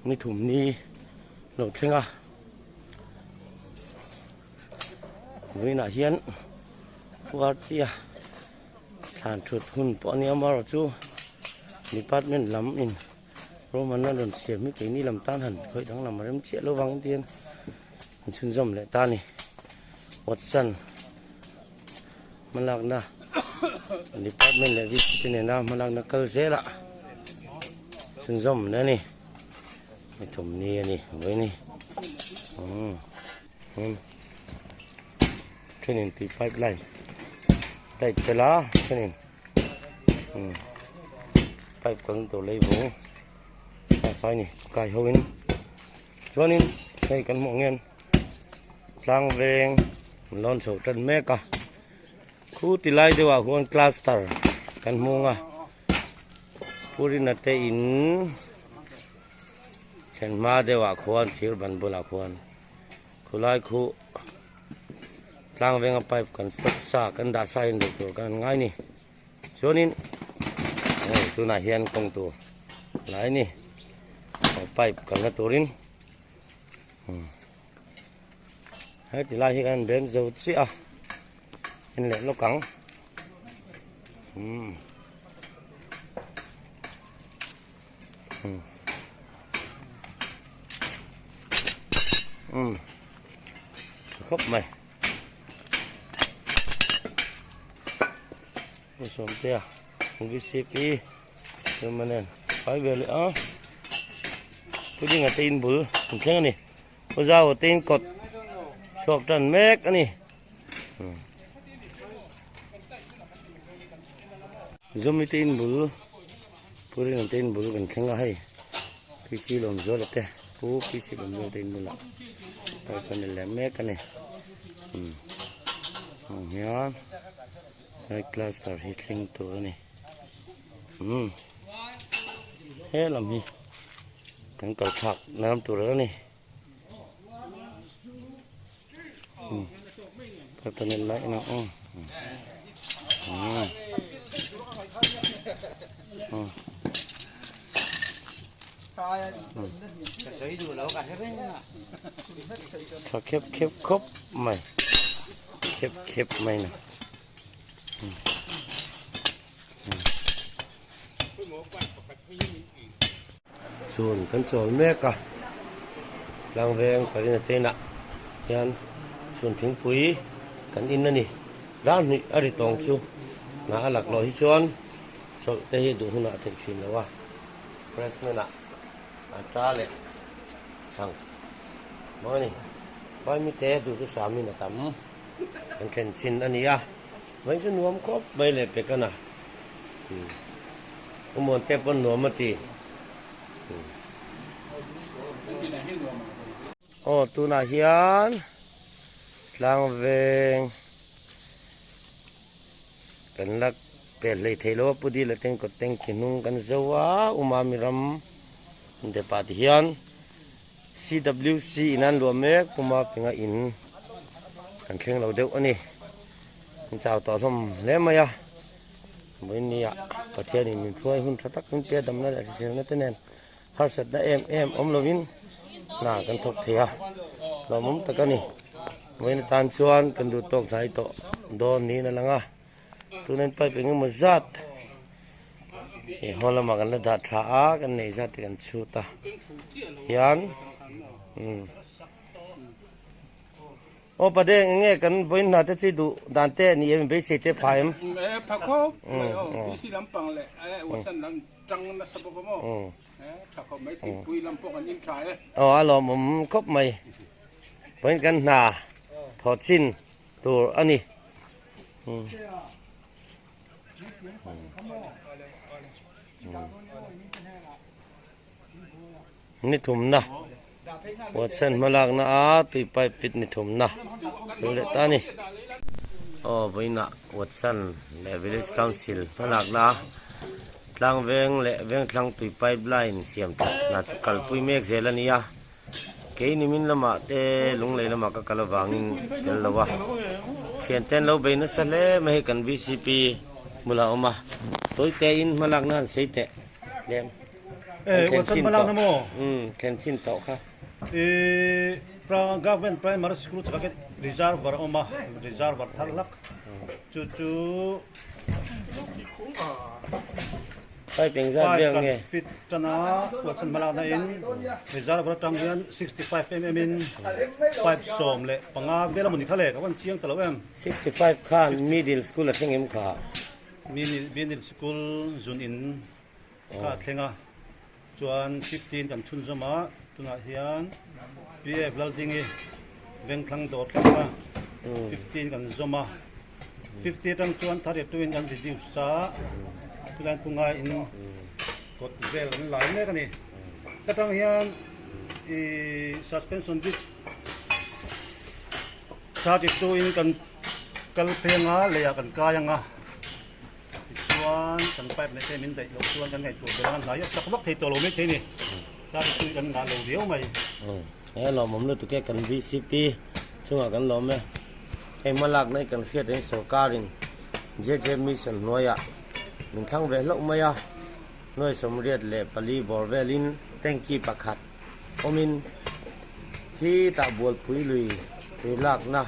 นี่ถุงนี้หนูเท่งอ่ะวินาเฮียนวัดที่ฐานชุดหุ่นปอนี้มาเราจูมีปัดเม่นลำอินเพราะมันนั่นโดนเสียไม่กี่นี่ลำต้านหันเคยทั้งลำมาเริ่มเชี่ยระวังเตียนมันชุ่มจมเลยตานี่วัดสั้นมันหลักนะนี่ปัดเม่นเลยวิธีเนี่ยนะมันหลักนักเกลเสละชุ่มจมนะนี่ไม่ถุงนี้นี่ไว้นี่training the pipeline tại cái lá training pipe cần tổ lấy vốn phải nè cài hậu in cho nên đây cần mọi người sang về lon sầu trần mẹ cả khu tỷ lệ thì vào khu cluster cần mua à puri nate in chân ma thì vào khu thiếu bản bồ là khu lại khu lang về ngập pipe cần stop sa cần đá sa in được cần ngay nè cho nên tu này hiền công tu lại nè pipe cần cái turin hết thì lại hiện đến dầu xí à hiện lệ nó cắn khóc mày sớm tia một cái CP rồi mà nè phải về nữa cái gì là tin bự mình thấy này có dao tin cột sọt trần mét cái này zoom tin bự cái này tin bự mình thấy là hay PC làm rồi là thế phú PC làm rồi tin bự lắm cái này là mét cái này nhá cái cluster heatingตัวนี่เฮ้ลำนี้ทั้งตัวถักน้ำตัวแล้วนี่ก็ตัวนี้ไหลนะถ้าเข็บครบไหมเข็บไหมนะส่วนกันโจลแม่กะลังแวงไปในเตน่ะยันส่วนทิ้งปุ๋ยกันอินนั่นนี่ร้านนี้อะไรตองคิวน่าหลักลอยชวนโจลเตะดูหุ่นอาเทคชินแล้วว่าเพรสเมน่ะอาจารย์เลยช่างมานี่ไปมีเตะดูที่สามีน่ะตั้มกันเข็นชินอันนี้อ่ะไม่ใช่นวมครบใบเล็บไปกันนะมวนเตะบนนวมมาตีโอ้ตัวน่าเฮียนลางเวงกันลักเป็นเลยเทโลปุดีละเต็งก็เต็งกินุงกันจัวมามิรัมเดปาติเฮียน CWC นั่นรวมเมกปุมาเป็นอินกันเข่งเราเดียวอันนี้เจ้าต่อทมเล่มายาวันนี้ประเทศนี้มีช่วยหุ่นทักหุ่นเปียดำนั่นแหละที่เสียนั่นเองฮาร์สัตย์เอ็มอมลวินน่ากันทบเทียเรามุ่งตะกันนี่วันนี้ตานชวนกันดูตกไหนโตโดนนี้นั่นละง่ะตัวนั้นไปเป็นเงินมาจัดฮอลมากันแล้วดัดช้ากันในจัดกันชูตายันโอ้ประเดี๋ยวงี้กันวันนั้นจะดูด่านเต้นี่ยังไม่เสร็จพายมั้งพักครบพี่สิลำปังเลยวันสันลำจังนะสบกมั้งถ้าเขาไม่ถึงปุยลำปองกันยิ่งใช่อ๋อเราผมครบไหมเป็นกันหนาถอดสิ้นตัวอันนี้นี่ถุ่มนะวัดเส้นมาลากนะตีไปปิดนี่ถุ่มนะดูเลยตานี่อ๋อไปนะวัดเส้นและ Village Council มาลากนะทางเวงและเวงทางตีไปไลน์เสียมตัดน่าจะกัลปุยเมฆเซลนี่ยเกยนิมินละมาเตลุงเลยละมาก็กัลวางินเดลละวะเสียนเต้นเราไปนั่นซะเลยไม่ให้กัน BCP มุลาออกมาตัวเตอินมาลากนั่นใช่เตะเลี้ยม Watson malang namo. แคนชินโตค่ะ Pra government primary school chaka reservoir oma reservoir thalak. Chu ไปเป็นซาเบียงไง fit chana Watson malang na in reservoir tangyan 65 mm in 5 som le panga vela muni khale ka wan chiang talawem 65ข้าน middle school ละเทงเอ็มขา min school zone in ka thenga chuan 15 kan chun zoma tuna hian PF building e veng thlang dot thlanga 15 kan zoma 50 tang chuan thare tuin kan reduce sa tulan punga in kot vel an lai le kani katang hian suspension ditch 32 in kan kalpenga le ya kan kayanga chuan kan pipe ne te min dai lo chuan kan ngai tu belangan lai ya chak wak thei to lo me thei ni ta tu kan na lo riau mai เอ้เราหม่อมรู้ตัวแกกัน VCP ช่วงกันล้อมไหมไอ้มาลักในกันเฟียดในสการินเจมิสันน้อยอ่ะมันทั้งเวลาไม่อ่ะน้อยสมเด็จเล่ปลีบอลเวลินแตงกี้ประคัดอมินที่ตาบวลปุยลุยไปลักนะ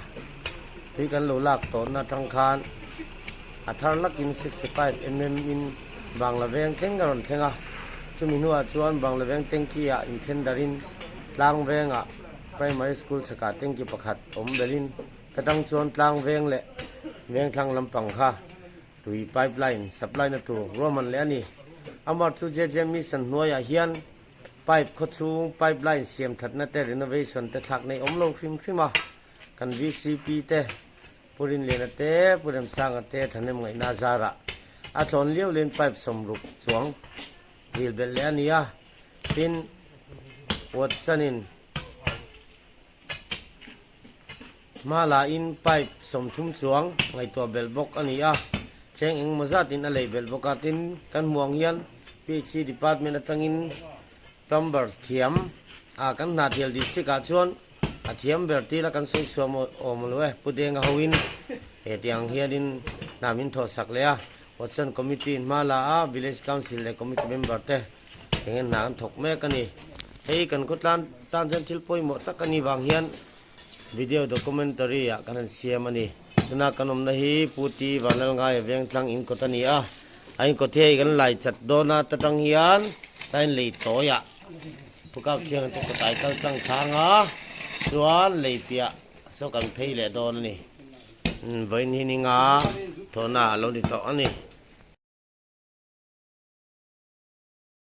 ที่กันโลลักตอนนาทางคานอัธรลักอิน65 mm อินบางละเวงเท่งกันเท่งอ่ะจุมินัวชวนบางละเวงแตงกี้อ่ะอินเทนดารินลางเวงอ่ะ primary school สกัดแตงกี้ประคัดอมเบลินกระดังชวนลางเวงเละเวงทางลำปังค่ะตุย pipeline supply นะตัวรวมมันแล้วนี่อามาทุเจมิสันนัวยาเฮียน pipe ขดสูง pipeline เสียมถัดนะแต่ renovation แต่ถักในอมลงฟิมมากัน VCP แต่ปุรินเลียนแต่ปุริมสร้างแต่ทันในเมืองนาซาระอาทอนเลี้ยวเลียน pipe สมรุปสวงดีลเบลแล้วนี่อ่ะเป็นวัดสนินมาลาอิน pipe สมทุ่มสวงไงตัวเบลบกอันนี้อ่ะเชงเองมาซาตินอะไรเบลบกาตินกันห่วงเฮียน PhD department ตั้งอิน plumbers เทียมกันนาเทียลดิสทริกอาชวนเทียมเบอร์ตีละกันสวยสวมโอมเลยปุเดงฮาวินเฮตียงเฮียดินนามินทอสักเลยวัดสันคอมมิตี้มาลาvillage council เลย committee member เตเห็นนานถกแม่กันนี่เฮ้ยกันกุดลานตานจันทิลปอยหมดตักกันนี่บางเฮียนวิดีโอด็อกิเมนตารีกันเสียมันนี่นากันอมนะฮีพูตีบาลงายเวียงทางอินกตันีไอ้ก็เทกันไหลจัดโดนาตะตังเฮียนได้เลยโตยะพวกเขาเที่ยงตุกตายกันตั้งทางส่วนเลยเปียสกันเพลเลยโดนนี่ไว้นี่งาโทนาเราดิโตอันนี้